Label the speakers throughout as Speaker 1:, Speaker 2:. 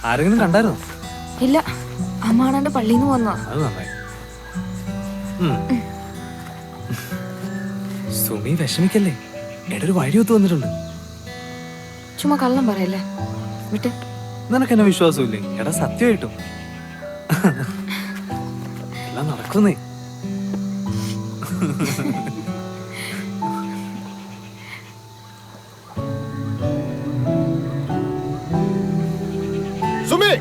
Speaker 1: ആരെങ്കിലും കണ്ടായിരുന്നോ?
Speaker 2: ഇല്ല, അമ്മാണാണ്ട് പള്ളിയിൽ നിന്ന് വന്നോ.
Speaker 1: അത് നന്നായി. സുമി വിഷമിക്കല്ലേ, എടൊരു വഴിയൊത്ത് വന്നിട്ടുണ്ട്.
Speaker 2: ചുമ്മാ കള്ളം പറയല്ലേ, വിട്ട്.
Speaker 1: നിനക്ക് എന്നെ വിശ്വാസമില്ലേ? എടാ സത്യമായിട്ടും എല്ലാം നടക്കുന്നേ.
Speaker 3: സുമി,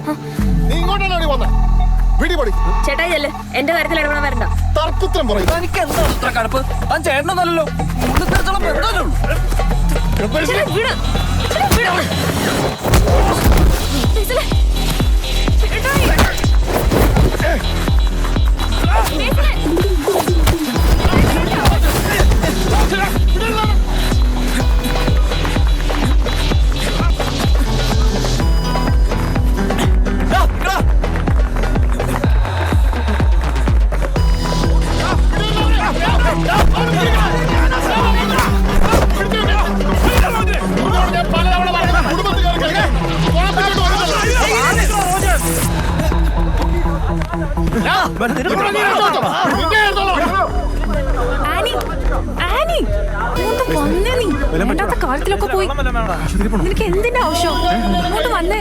Speaker 3: നീ ഇങ്ങോട്ടാണ് വന്നേ?
Speaker 2: ചേട്ടാ ചെല്ല്, എന്റെ കാര്യത്തിൽ ഇടപെടാൻ വരണ്ട.
Speaker 3: തർക്കുത്തരം പറയും.
Speaker 1: എനിക്ക് എന്താ ഇത്ര കടുപ്പ്? താൻ ചേട്ടനൊന്നല്ലോ.
Speaker 2: കാര്യത്തിലൊക്കെ പോയി. നിനക്ക് എന്തിന്റെ ആവശ്യം? അങ്ങോട്ട് വന്നേ.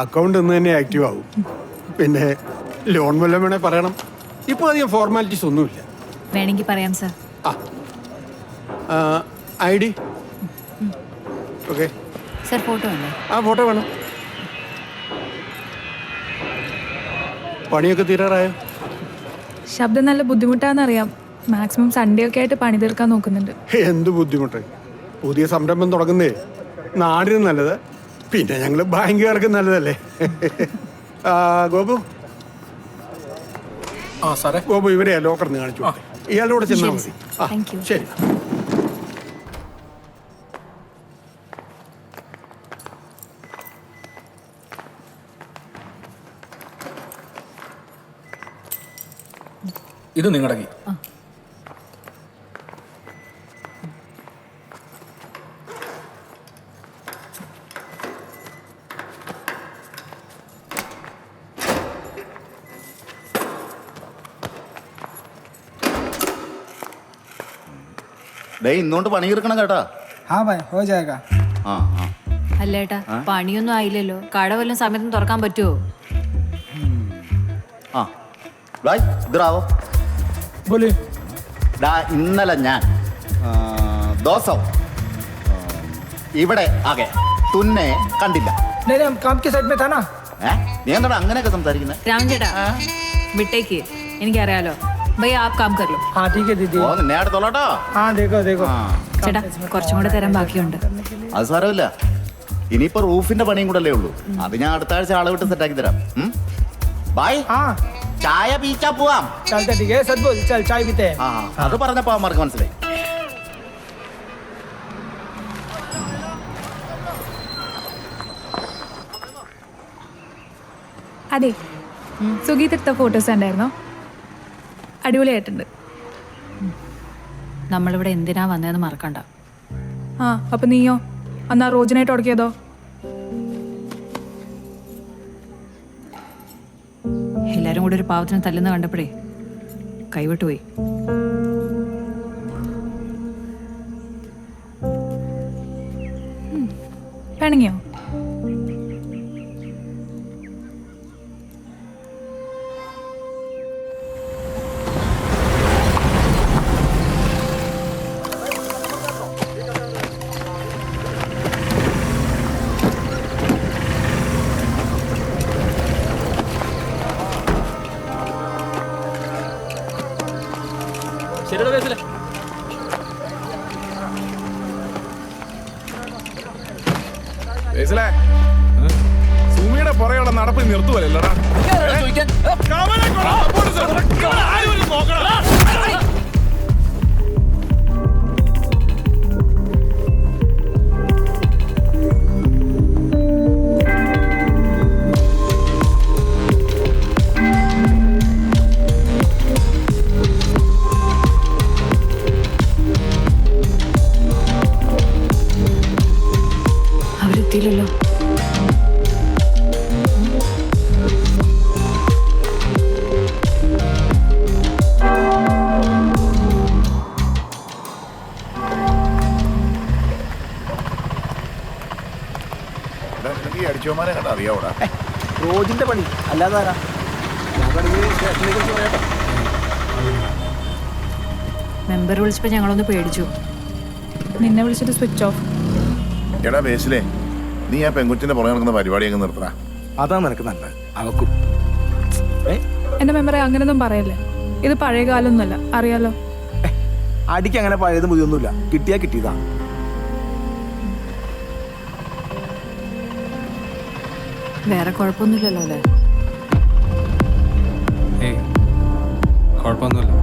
Speaker 4: അക്കൗണ്ട് ഇന്ന് തന്നെ ആക്റ്റീവ് ആവും. പിന്നെ ലോൺ വല്ലതും വേണേ പറയണം. ഇപ്പോൾ അധികം ഫോർമാലിറ്റീസ് ഒന്നുമില്ല.
Speaker 2: വേണമെങ്കിൽ പറയാം sir.
Speaker 4: ID okay
Speaker 2: sir. Photo വേണോ?
Speaker 4: ഫോട്ടോ വേണം. പണിയൊക്കെ തീരാറായോ?
Speaker 5: ശബ്ദം നല്ല ബുദ്ധിമുട്ടാണെന്നറിയാം. മാക്സിമം സൺഡേ ഒക്കെ ആയിട്ട് പണി തീർക്കാൻ നോക്കുന്നുണ്ട്.
Speaker 4: എന്ത് ബുദ്ധിമുട്ട്? പുതിയ സംരംഭം തുടങ്ങുന്നേ നാടിനും നല്ലത്, പിന്നെ ഞങ്ങൾ ബാങ്കുകാർക്ക് നല്ലതല്ലേ. ഗോപു ഗോപു ഇവരെ ലോക്കറിന് കാണിച്ചു. ഇയാളോട് ചെന്നാൽ മതി. ശരി.
Speaker 6: ഇത് നിങ്ങളുടെ കീ.
Speaker 7: ഇന്നോണ്ട് പണി തീർക്കണം കേട്ടാ.
Speaker 2: അല്ലേട്ടാ, പണിയൊന്നും ആയില്ലല്ലോ. കട വല്ലതും സമയത്തും തുറക്കാൻ പറ്റുമോ?
Speaker 7: ഇന്നലെ ഞാൻ ദിവസം ഇവിടെ ആകെ തുന്നെ കണ്ടില്ല. നീ എന്താ അങ്ങനെയൊക്കെ സംസാരിക്കുന്നത്?
Speaker 2: രാമൻ ചേട്ടാ വിട്ടേക്ക്, എനിക്കറിയാലോ. ഭയ്യ ആപ് കാം കർ ലോ.
Speaker 7: നിന്നെ അടുത്തോളട്ടോ.
Speaker 2: ചേട്ടാ കുറച്ചും കൂടെ തരാൻ ബാക്കിയുണ്ട്.
Speaker 7: അത് സാരമില്ല, ഇനിയിപ്പോ റൂഫിന്റെ പണിയും കൂടെ അല്ലേ ഉള്ളൂ. അത് ഞാൻ അടുത്ത ആഴ്ച ആളെ വിട്ട് സെറ്റാക്കി തരാം. ബൈ. ചായ പീച്ചാ പോവാം. അത് പറഞ്ഞപ്പോ അവന്മാർക്ക് മനസ്സിലായി.
Speaker 5: അതെ, സുഗീത് എടുത്ത ഫോട്ടോസ് ഉണ്ടായിരുന്നോ? അടിപൊളിയായിട്ടുണ്ട്.
Speaker 2: നമ്മളിവിടെ എന്തിനാ വന്നതെന്ന് മറക്കണ്ട.
Speaker 5: അപ്പൊ നീയോ അന്നാ റോജനായിട്ട് ഉടക്കിയതോ?
Speaker 2: എല്ലാരും കൂടെ ഒരു പാവത്തിന് തല്ലുന്ന കണ്ടപ്പോഴേ കൈവിട്ടുപോയി.
Speaker 5: പിണങ്ങിയോ?
Speaker 3: സുമിയുടെ പുറകെയുള്ള നടപ്പ് നിർത്തുവല്ലടാ.
Speaker 2: എത്തിയില്ലല്ലോ.
Speaker 3: അടിച്ചോമാരെ കണ്ട അറിയാവൂടാ.
Speaker 6: റോജിന്റെ പണി അല്ലാതെ ആരാ?
Speaker 2: മെമ്പർ വിളിച്ചപ്പോൾ ഞങ്ങളൊന്ന് പേടിച്ചു.
Speaker 5: നിന്നെ വിളിച്ചിട്ട് സ്വിച്ച് ഓഫ്.
Speaker 3: എടാ ബേസിലേ, നീ ആ പെൺകുച്ചിന്റെ പുറകെ നടക്കുന്ന പരിപാടി അങ്ങ് നിർത്തണ.
Speaker 6: അതാ നിനക്ക് നല്ലത്. അവക്കും
Speaker 5: എന്റെ മെമ്പറെ അങ്ങനെയൊന്നും പറയല്ലേ. ഇത് പഴയ കാലമൊന്നുമല്ല, അറിയാലോ.
Speaker 6: അടിക്ക് അങ്ങനെ പഴയത് പുതിയൊന്നുമില്ല. കിട്ടിയാ കിട്ടിയതാ.
Speaker 2: വേറെ കുഴപ്പമൊന്നുമില്ലല്ലോ അല്ലേ?
Speaker 1: ഏയ് കുഴപ്പമൊന്നുമില്ല.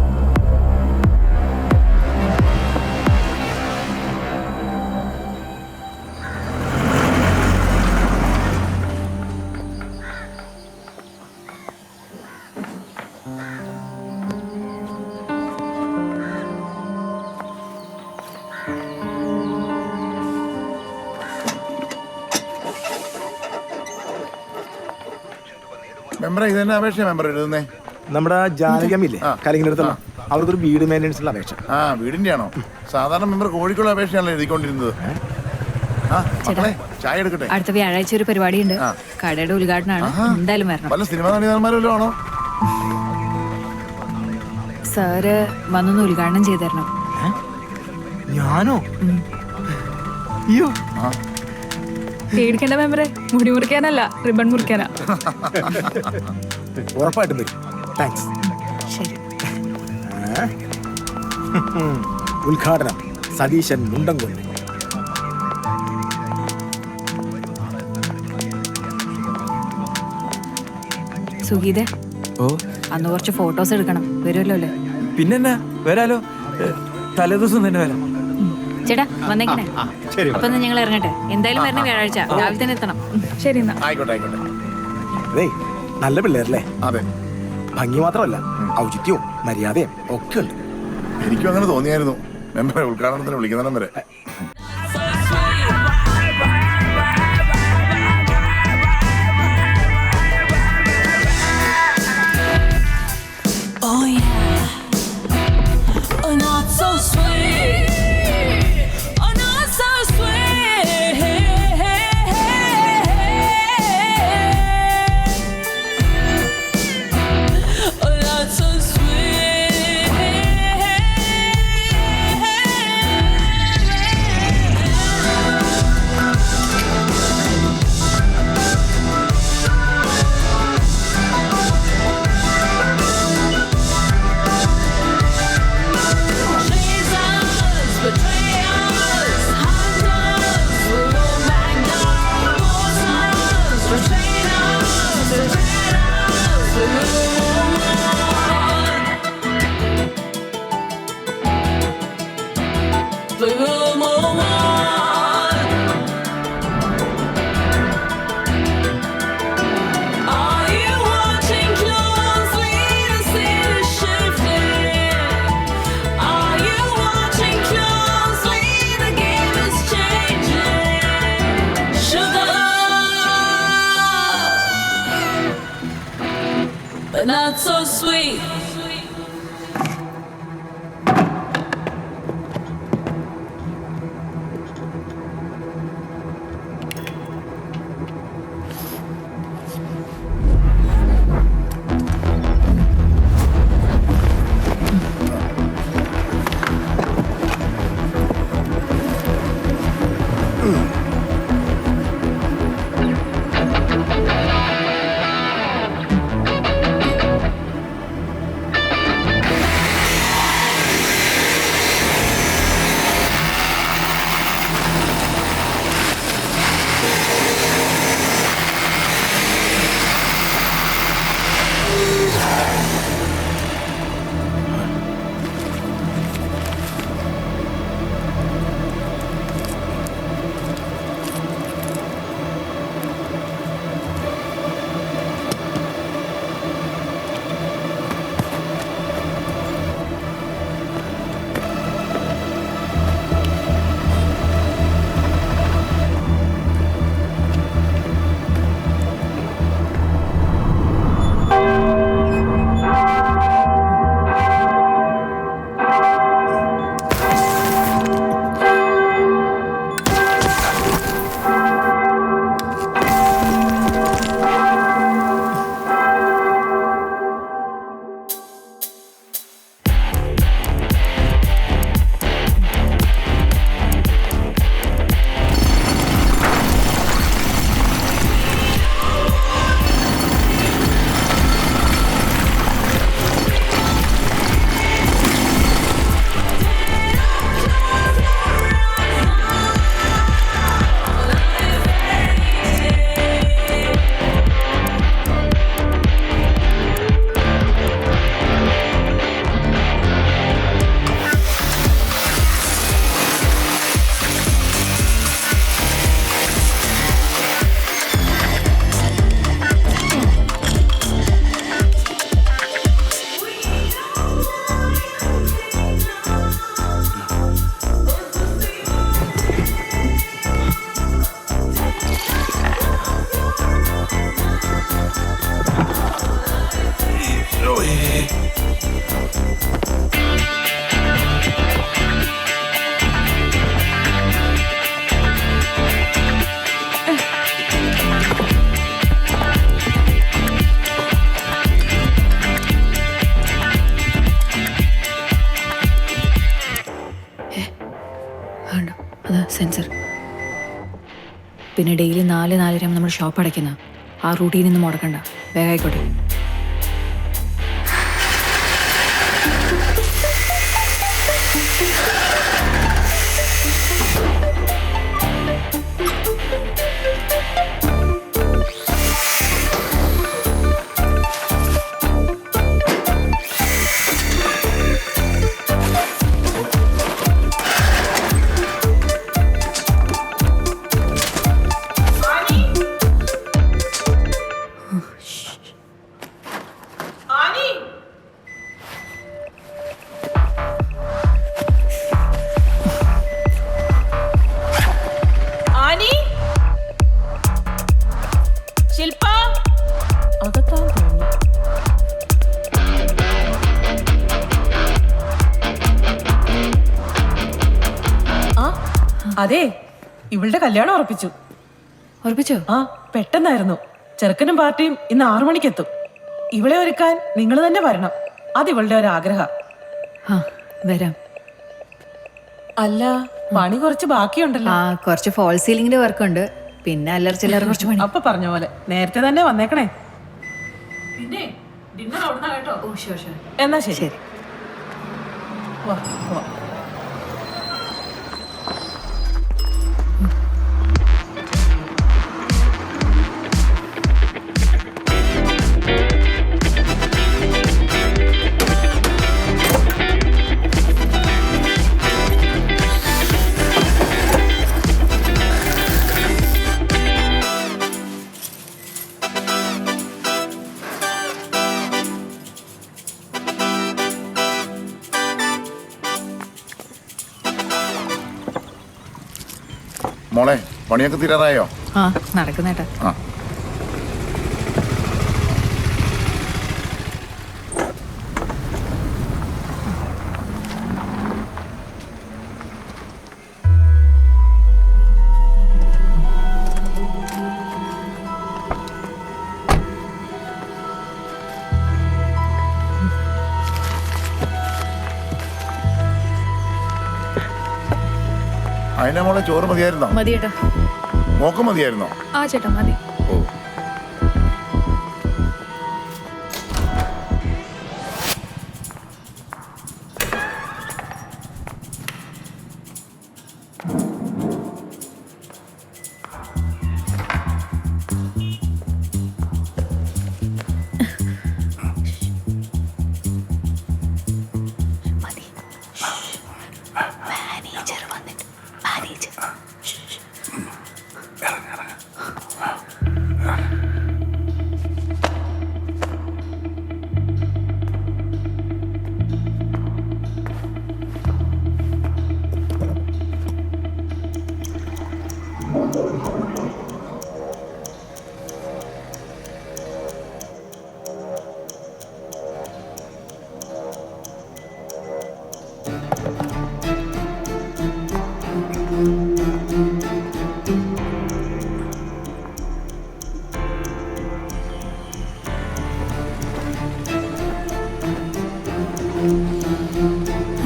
Speaker 3: മെമ്പറെ ഇത് തന്നെ അപേക്ഷ മെമ്പർ എഴുതുന്നേ.
Speaker 6: നമ്മുടെ ജാനകമില്ലേ കലിങ്ങിനടുത്തുള്ള അവർക്കൊരു വീട് മെയിൻ്റെനൻസിലുള്ള അപേക്ഷ.
Speaker 3: ആ വീടിന്റെ ആണോ? സാധാരണ മെമ്പർ കോഴിക്കുള്ള അപേക്ഷയാണല്ലോ എഴുതിക്കൊണ്ടിരുന്നത്. ആ മക്കളെ ചായ എടുക്കട്ടെ.
Speaker 2: അടുത്ത വ്യാഴാഴ്ച ഒരു പരിപാടിയുണ്ട്. കടയുടെ ഉദ്ഘാടനമാണ്. എന്തായാലും വരണം.
Speaker 3: വല്ല സിനിമാ നടന്മാരും ആണോ?
Speaker 2: സാറ് വന്നൊന്ന് ഉദ്ഘാടനം ചെയ്തു തരണം.
Speaker 6: ഞാനോ? അയ്യോ,
Speaker 5: പേടിക്കേണ്ട മെമ്പറെ, മുടി മുറിക്കാനല്ല, റിബൺ മുറിക്കാനാ.
Speaker 6: ഉറപ്പായിട്ടും വരും. താങ്ക്സ്.
Speaker 2: ശരി.
Speaker 6: ഉദ്ഘാടനം സതീശൻ മുണ്ടംകൊല്ലി.
Speaker 2: സുഗീതേ,
Speaker 1: ഓ
Speaker 2: അന്ന് കുറച്ച് ഫോട്ടോസ് എടുക്കണം. വരുമല്ലോ അല്ലേ?
Speaker 1: പിന്നെന്നാ വരാലോ. തലേദിവസം തന്നെ വരാം.
Speaker 2: ചേട്ടാ വന്നേക്കണേ.
Speaker 6: ശരി.
Speaker 2: അപ്പൊ ഞങ്ങൾ ഇറങ്ങട്ടെ. എന്തായാലും വരണ വ്യാഴാഴ്ച രാവിലെ തന്നെ എത്തണം.
Speaker 5: ശരി എന്നാ.
Speaker 3: ആയിക്കോട്ടെ ആയിക്കോട്ടെ.
Speaker 6: അതേ നല്ല പിള്ളേരല്ലേ?
Speaker 3: അതെ,
Speaker 6: ഭംഗി മാത്രമല്ല ഔചിത്യവും മര്യാദയും ഒക്കെ ഉണ്ട്.
Speaker 3: എനിക്കും അങ്ങനെ തോന്നിയായിരുന്നു. മെമ്പറെ ഉദ്ഘാടനത്തിന് വിളിക്കുന്നിടം വരെ.
Speaker 8: Oh yeah, oh not so sweet, oh not so sweet, oh not so sweet. Not so sweet.
Speaker 2: വേണ്ട, അത് സെൻസർ. പിന്നെ ഡെയിലി 4-4:30 നമ്മൾ ഷോപ്പ് അടയ്ക്കുന്ന ആ റൂട്ടീനിൽ നിന്ന് മുടക്കണ്ട. വേഗം ആയിക്കോട്ടെ.
Speaker 8: ആനി ശില്പ അകത്താൻ തോന്നുന്നു.
Speaker 9: ആ അതെ, ഇവളുടെ കല്യാണം ഉറപ്പിച്ചു.
Speaker 2: ഉറപ്പിച്ചോ?
Speaker 9: ആ പെട്ടെന്നായിരുന്നു. ചെറുക്കനും പാർട്ടിയും ഇന്ന് 6 മണിക്കെത്തും. ഇവളെ ഒരുക്കാൻ നിങ്ങൾ തന്നെ വരണം. അത് ഇവളുടെ ഒരു ആഗ്രഹം.
Speaker 2: ആ, വരാം.
Speaker 9: അല്ല, പണി കുറച്ച് ബാക്കിയുണ്ടല്ലോ.
Speaker 2: ആ, കുറച്ച് ഫോൾ സീലിംഗിന്റെ വർക്കുണ്ട്. പിന്നെ അല്ലറ കുറച്ച് പണി.
Speaker 9: അപ്പൊ പറഞ്ഞ പോലെ നേരത്തെ തന്നെ വന്നേക്കണേ. പിന്നെ ഡിന്നർ അവിടുന്ന് കേട്ടോ.
Speaker 2: ഓ, ഷുവർ ഷുവർ.
Speaker 9: എന്നാ ശരി.
Speaker 2: ശരി.
Speaker 9: വാ, വാ.
Speaker 3: മോളെ പണിയൊക്കെ തീരാറായോ?
Speaker 2: ആ, നടക്കുന്നേട്ടാ.
Speaker 3: ആ അതിനെ മോളെ ചോറ് മതിയായിരുന്നോ?
Speaker 2: മതിയേട്ടാ.
Speaker 3: മോക്ക് മതിയായിരുന്നോ?
Speaker 5: ആ ചേട്ടാ മതി.
Speaker 3: ഓ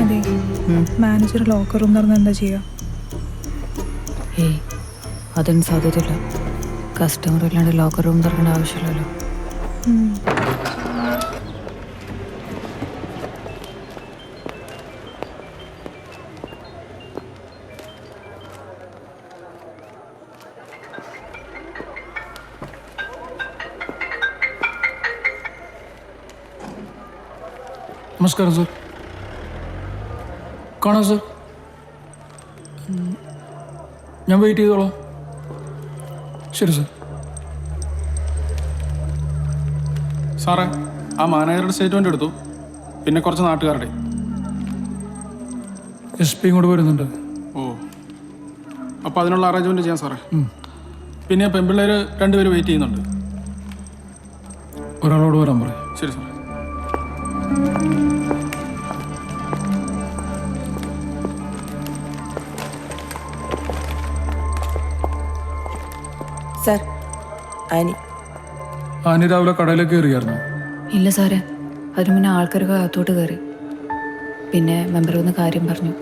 Speaker 5: അതെ, മാനേജർ ലോക്കർ റൂം തുറന്ന് എന്താ ചെയ്യുക?
Speaker 2: ഏയ്, അതിന് സാധ്യതയില്ല. കസ്റ്റമർ ഇല്ലാണ്ട് ലോക്കർ റൂം തുറക്കേണ്ട ആവശ്യമില്ലല്ലോ.
Speaker 10: നമസ്കാരം സർ. കാണാം സർ. ഞാൻ വെയിറ്റ് ചെയ്തോളാം. ശരി സർ. സാറേ, ആ മാനേജറുടെ സ്റ്റേറ്റ്മെൻ്റ് എടുത്തു. പിന്നെ കുറച്ച് നാട്ടുകാരുടെ. SP ഇങ്ങോട്ട് വരുന്നുണ്ട്. ഓ, അപ്പോൾ അതിനുള്ള അറേഞ്ച്മെൻറ്റ് ചെയ്യാം സാറേ. പിന്നെ പെൺപിള്ളേർ 2 പേര് വെയിറ്റ് ചെയ്യുന്നുണ്ട്. ഒരാളോട് വരാൻ പറയും. ശരി സാർ.
Speaker 9: Sir, Annie.
Speaker 10: ആനി രാവിലെ കടയിലേക്ക് കയറിയായിരുന്നു?
Speaker 2: ഇല്ല സാറേ, അതിന് മുന്നേ ആൾക്കാരൊക്കെ അകത്തോട്ട് കയറി. പിന്നെ മെമ്പർ വന്ന് കാര്യം പറഞ്ഞു.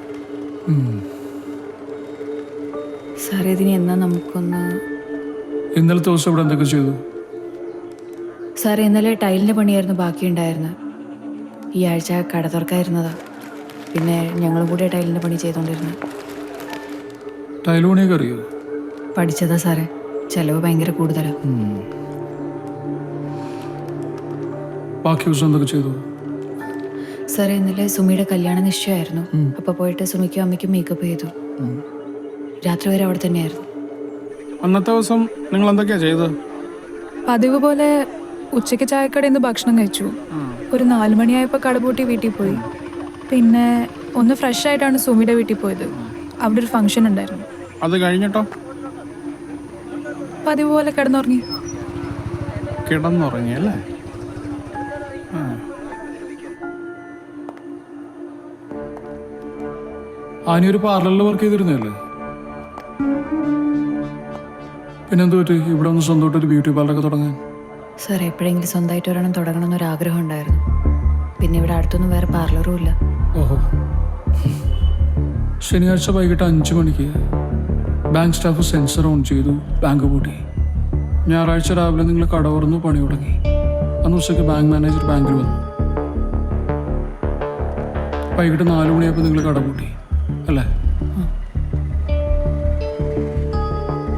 Speaker 2: സാറേ ഇതിന് എന്നാ നമുക്കൊന്ന്...
Speaker 10: ഇന്നലത്തെ ദിവസം ഇവിടെ എന്തൊക്കെ ചെയ്തു?
Speaker 2: സാറേ ഇന്നലെ ടൈലിൻ്റെ പണിയായിരുന്നു ബാക്കിയുണ്ടായിരുന്നത്. ഈ ആഴ്ച കട തുറക്കായിരുന്നതാ. പിന്നെ ഞങ്ങളും കൂടെ ടൈലിൻ്റെ പണി ചെയ്തുകൊണ്ടിരുന്നത്.
Speaker 10: ടൈൽ പണിയൊക്കെ അറിയോ?
Speaker 2: പഠിച്ചതാ സാറേ. ചെലവ് ഭയങ്കര കൂടുതലാണ്.
Speaker 10: ബാക്കി ദിവസം എന്തൊക്കെ ചെയ്തു?
Speaker 2: സാറേ ഇന്നലെ സുമിയുടെ കല്യാണ നിശ്ചയമായിരുന്നു. അപ്പോൾ പോയിട്ട് സുമിക്കും അമ്മയ്ക്കും മേക്കപ്പ് ചെയ്തു. രാത്രി വരെ അവിടെ തന്നെയായിരുന്നു.
Speaker 10: അന്നത്തെ ദിവസം നിങ്ങൾ എന്തൊക്കെയാ ചെയ്തത്?
Speaker 5: പതിവ് പോലെ ഉച്ചയ്ക്ക് ചായക്കടയിൽ നിന്ന് ഭക്ഷണം കഴിച്ചു. ഒരു 4 മണിയായപ്പോൾ കടപൂട്ടി വീട്ടിൽ പോയി. പിന്നെ ഒന്ന് ഫ്രഷ് ആയിട്ടാണ് സുമിയുടെ വീട്ടിൽ പോയത്. അവിടെ ഒരു ഫംഗ്ഷൻ ഉണ്ടായിരുന്നു.
Speaker 10: അത് കഴിഞ്ഞിട്ടോ?
Speaker 5: പതിവ് പോലെ കിടന്നുറങ്ങി.
Speaker 10: കിടന്നുറങ്ങിയല്ലേ? ആനി ഒരു പാർലറിൽ വർക്ക് ചെയ്തിരുന്നല്ലേ? പിന്നെന്ത് പറ്റി ഇവിടെ ഒന്ന് സ്വന്തമായിട്ട് ഒരു ബ്യൂട്ടി പാർലറൊക്കെ തുടങ്ങാൻ?
Speaker 2: സാർ എപ്പോഴെങ്കിലും സ്വന്തമായിട്ട് ഒരെണ്ണം തുടങ്ങണം എന്നൊരു ആഗ്രഹം ഉണ്ടായിരുന്നു. പിന്നെ ഇവിടെ അടുത്തൊന്നും വേറെ പാർലറും ഇല്ല.
Speaker 10: ഓഹോ. ശനിയാഴ്ച വൈകിട്ട് 5 മണിക്ക് ബാങ്ക് സ്റ്റാഫ് സെൻസർ ഓൺ ചെയ്തു, ബാങ്ക് പൂട്ടി. ഞായറാഴ്ച രാവിലെ നിങ്ങൾ കട തുറന്നു, പണി തുടങ്ങി. അന്ന് ഉച്ചയ്ക്ക് ബാങ്ക് മാനേജർ ബാങ്കിൽ വന്നു. വൈകിട്ട് 4 മണിയായപ്പോൾ നിങ്ങൾ കട പൂട്ടി അല്ലേ?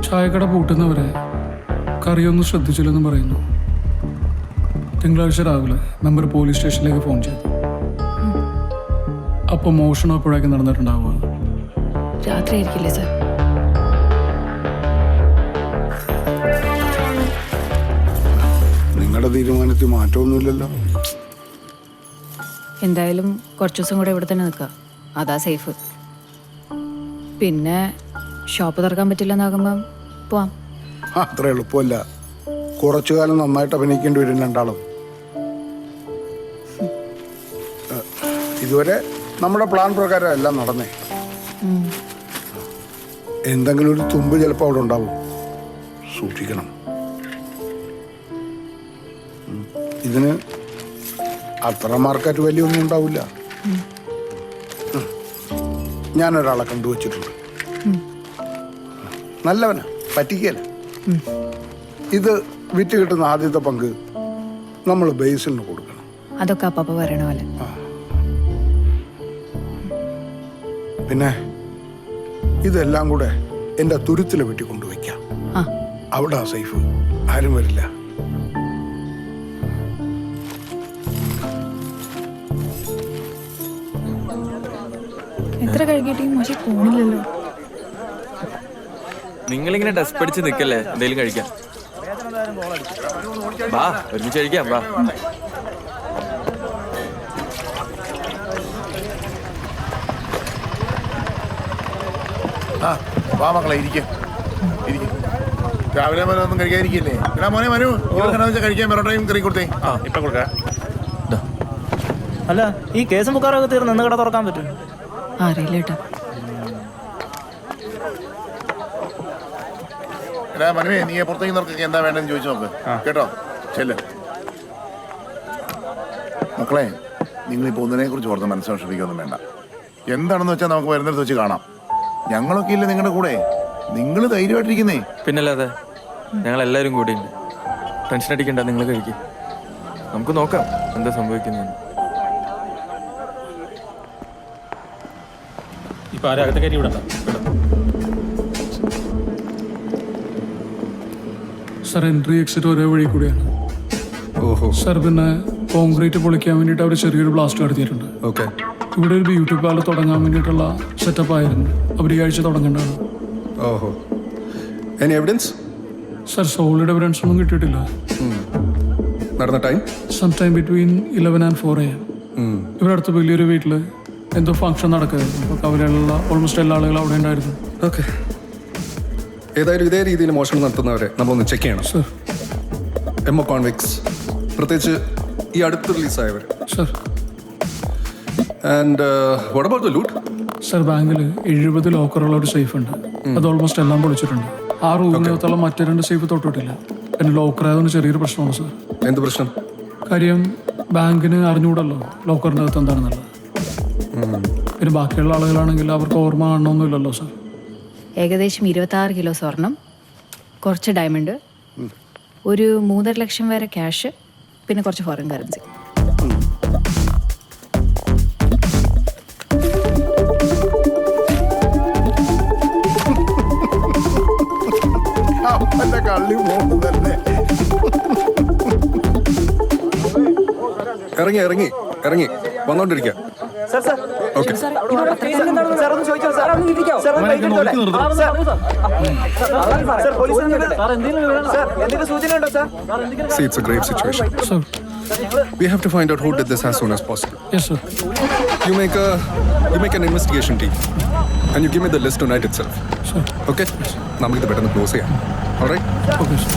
Speaker 10: ചായക്കട പൂട്ടുന്നവരെ കറിയൊന്നും ശ്രദ്ധിച്ചില്ലെന്ന് പറയുന്നു. തിങ്കളാഴ്ച രാവിലെ മെമ്പർ പോലീസ് സ്റ്റേഷനിലേക്ക് ഫോൺ ചെയ്തു. അപ്പോൾ മോഷണം അപ്പോഴേക്ക് നടന്നിട്ടുണ്ടാവുക?
Speaker 2: രാത്രി ആയിരിക്കില്ലേ സാർ?
Speaker 4: നിങ്ങളുടെ തീരുമാനത്തിൽ മാറ്റമൊന്നുമില്ലല്ലോ.
Speaker 2: എന്തായാലും കുറച്ച് ദിവസം കൂടെ ഇവിടെ തന്നെ നിൽക്കുക. അതാ സേഫ്. പിന്നെ ഷോപ്പ് തുറക്കാൻ പറ്റില്ലെന്നാകുമ്പം പോവാം.
Speaker 4: അത്ര എളുപ്പമല്ല. കുറച്ചു കാലം നന്നായിട്ട് അഭിനയിക്കേണ്ടി വരും രണ്ടാളും. ഇതുവരെ നമ്മുടെ പ്ലാൻ പ്രകാരം എല്ലാം നടന്നേ. എന്തെങ്കിലും ഒരു തുമ്പ് ചിലപ്പോൾ അവിടെ ഉണ്ടാവും. സൂക്ഷിക്കണം. ഇതിന് അത്ര മാർക്കറ്റ് വലിയ ഒന്നും ഉണ്ടാവില്ല. ഞാനൊരാളെ കണ്ടുവച്ചിട്ടുണ്ട്. നല്ലവനാ, പറ്റിക്കല. ഇത് വിറ്റ് കിട്ടുന്ന ആദ്യത്തെ പങ്ക് നമ്മൾ ബേസിലിന് കൊടുക്കണം.
Speaker 2: അതൊക്കെ അപ്പ പറയണ പോലെ.
Speaker 4: പിന്നെ ഇതെല്ലാം കൂടെ എൻ്റെ തുരുത്തിലെ വീട്ടിൽ കൊണ്ടുവയ്ക്കാം. അവിടെ ആ സേഫ്, ആരും വരില്ല.
Speaker 5: എത്ര കഴുകിയിട്ട് ഈ മഷി പോണില്ലല്ലോ.
Speaker 1: നിങ്ങളിങ്ങനെ ഡസ്റ്റ് പഠിച്ച് നിൽക്കല്ലേ, എന്തെങ്കിലും കഴിക്കാം. വാ, ഒരുമിച്ച് കഴിക്കാം. വാ.
Speaker 3: വാ മക്കളെ, ഇരിക്കും. രാവിലെ മോനെ ഒന്നും കഴിക്കാതിരിക്കില്ലേ? എടാ മോനെ മനു, വെച്ചാൽ കഴിക്കാൻ പൊറോട്ടയും കറി കൊടുത്തേ. ഇപ്പൊ കൊടുക്കാം.
Speaker 6: അല്ല, ഈ കേസും ബുക്കാറൊക്കെ തീർന്ന് എന്ന് കട തുറക്കാൻ പറ്റും?
Speaker 2: അറിയില്ല കേട്ടോ.
Speaker 3: എടാ മനുവേ, നീ പുറത്തേക്ക് നോക്കൊക്കെ എന്താ വേണ്ടെന്ന് ചോദിച്ചു നോക്ക് കേട്ടോ. ചെല്ല് മക്കളെ. നിങ്ങളിപ്പോൾ ഒന്നിനെ കുറിച്ച് ഓർത്ത് മനസ്സംശയിക്കൊന്നും വേണ്ട. എന്താണെന്ന് വെച്ചാൽ നമുക്ക് വരുന്നിടത്ത് വെച്ച് കാണാം. ഞങ്ങളൊക്കെ ഇല്ലേ നിങ്ങളുടെ കൂടെ. നിങ്ങൾ ധൈര്യമായിട്ടിരിക്കുന്നേ.
Speaker 1: പിന്നല്ലാതെ ഞങ്ങളെല്ലാവരും കൂടി ഉണ്ട്. ടെൻഷൻ അടിക്കണ്ട, നിങ്ങൾ കഴിക്കും. നമുക്ക് നോക്കാം എന്താ സംഭവിക്കുന്നത്.
Speaker 10: ഇപ്പൊ ആരകത്തെ കയറി വിടണ്ട. സാർ എൻട്രി എക്സിറ്റ് ഒരേ വഴി കൂടിയാണ്.
Speaker 4: ഓഹോ.
Speaker 10: സാർ പിന്നെ കോൺക്രീറ്റ് പൊളിക്കാൻ വേണ്ടിയിട്ട് അവർ ചെറിയൊരു ബ്ലാസ്റ്റ് നടത്തിയിട്ടുണ്ട്.
Speaker 4: ഓക്കെ.
Speaker 10: ഇവിടെ ഒരു ബ്യൂട്ടി പാർലർ തുടങ്ങാൻ വേണ്ടിയിട്ടുള്ള സെറ്റപ്പ് ആയിരുന്നു. അവർ ഈ ആഴ്ച തുടങ്ങേണ്ടതാണ്.
Speaker 4: ഓഹോ. Any evidence?
Speaker 10: Sir solid evidence ഒന്നും കിട്ടിയിട്ടില്ല.
Speaker 4: നടന്ന time
Speaker 10: some time between 11 and 4 AM. ഇവിടെ അടുത്ത് വലിയൊരു വീട്ടിൽ എന്തോ ഫംഗ്ഷൻ നടക്കുകയായിരുന്നു. അപ്പോൾ അവരുള്ള ഓൾമോസ്റ്റ് എല്ലാ ആളുകളും അവിടെ ഉണ്ടായിരുന്നു.
Speaker 11: ഓക്കെ. ഏതായാലും ഇതേ രീതിയിൽ മോഷണം നടത്തുന്നവരെ നമ്മളൊന്ന് ചെക്ക് ചെയ്യണം.
Speaker 10: സർ.
Speaker 11: എമ്മോ കോൺവിക്സ്, പ്രത്യേകിച്ച് ഈ അടുത്ത് റിലീസായവർ.
Speaker 10: Sir.
Speaker 11: And what about the loot?
Speaker 2: Sir ബാങ്കിൽ 70 ലോക്കറുള്ള ഒരു സേഫ് ഉണ്ട്. അത് ഓൾമോസ്റ്റ് എല്ലാം പൊളിച്ചിട്ടുണ്ട്. ആ റൂമിനകത്തുള്ള മറ്റു 2 സേഫ് തൊട്ടിട്ടില്ല. പിന്നെ ലോക്കർ ആയതുകൊണ്ട് ചെറിയൊരു പ്രശ്നമാണ് സർ.
Speaker 11: എന്ത് പ്രശ്നം?
Speaker 2: കാര്യം ബാങ്കിന് അറിഞ്ഞുകൂടല്ലോ ലോക്കറിൻ്റെ അകത്ത് എന്താണെന്നുള്ളത്. പിന്നെ ബാക്കിയുള്ള ആളുകളാണെങ്കിൽ അവർക്ക് ഓർമ്മ കാണണമെന്നില്ലല്ലോ സർ. ഏകദേശം 26 കിലോ സ്വർണം, കുറച്ച് ഡയമണ്ട്, ഒരു 3.5 ലക്ഷം വരെ ക്യാഷ്, പിന്നെ കുറച്ച് ഫോറിൻ കറൻസി.
Speaker 3: അപ്പന്റെ കള്ളി പോകുന്നതല്ലേ.
Speaker 11: ഇറങ്ങി വന്നോണ്ടിരിക്കുക. Okay See, it's a grave situation.
Speaker 10: Sir.
Speaker 11: We have to find out who did this as soon as possible.
Speaker 10: Yes, sir.
Speaker 11: You make an investigation team and you give me the list tonight itself.
Speaker 10: Sure.
Speaker 11: Okay? നമുക്കിത് പെട്ടെന്ന് close ചെയ്യാം. All right?
Speaker 10: Okay, sir.